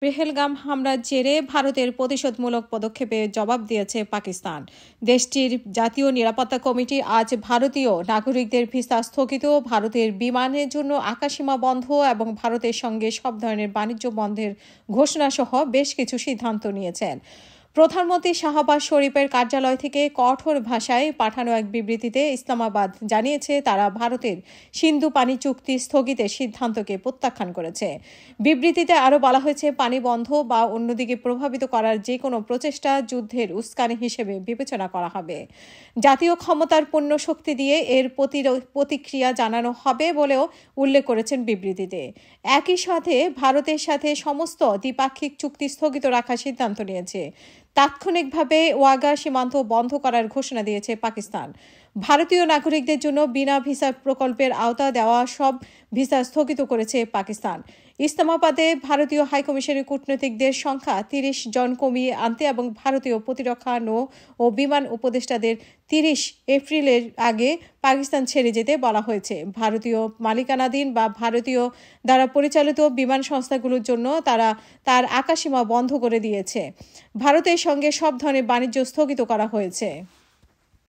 পেহেলগাম হামলার জেরে ভারতের প্রতিশোধমূলক পদক্ষেপে জবাব দিয়েছে পাকিস্তান। দেশটির জাতীয় নিরাপত্তা কমিটি আজ ভারতীয় নাগরিকদের ভিসা স্থগিত, ভারতের বিমানের জন্য আকাশসীমা বন্ধ এবং ভারতের সঙ্গে সব ধরনের বাণিজ্য বন্ধের ঘোষণা সহ বেশ কিছু সিদ্ধান্ত নিয়েছেন। প্রধানমন্ত্রী শাহবাজ শরীফের কার্যালয় থেকে কঠোর ভাষায় পাঠানো এক বিবৃতিতে ইসলামাবাদ জানিয়েছে তারা ভারতের সিন্ধু পানি চুক্তি স্থগিতের সিদ্ধান্তকে প্রত্যাখ্যান করেছে। বিবৃতিতে আরও বলা হয়েছে পানি বন্ধ বা অন্যদিকে প্রভাবিত করার যে কোনো প্রচেষ্টা যুদ্ধের উস্কানি হিসেবে বিবেচনা করা হবে। জাতীয় ক্ষমতার পূর্ণ শক্তি দিয়ে এর প্রতিক্রিয়া জানানো হবে বলেও উল্লেখ করেছেন বিবৃতিতে। একই সাথে ভারতের সাথে সমস্ত দ্বিপাক্ষিক চুক্তি স্থগিত রাখার সিদ্ধান্ত নিয়েছে। তাৎক্ষণিকভাবে ওয়াগা সীমান্ত বন্ধ করার ঘোষণা দিয়েছে পাকিস্তান। ভারতীয় নাগরিকদের জন্য বিনা ভিসা প্রকল্পের আওতা দেওয়া সব ভিসা স্থগিত করেছে পাকিস্তান। ইসলামাবাদে ভারতীয় হাইকমিশনের কূটনীতিকদের সংখ্যা ৩০ জন কমিয়ে আনতে এবং ভারতীয় প্রতিরক্ষা নৌ ও বিমান উপদেষ্টাদের ৩০ এপ্রিলের আগে পাকিস্তান ছেড়ে যেতে বলা হয়েছে। ভারতীয় মালিকানাধীন বা ভারতীয় দ্বারা পরিচালিত বিমান সংস্থাগুলোর জন্য তার আকাশসীমা বন্ধ করে দিয়েছে। ভারতের সঙ্গে সব ধরনের বাণিজ্য স্থগিত করা হয়েছে।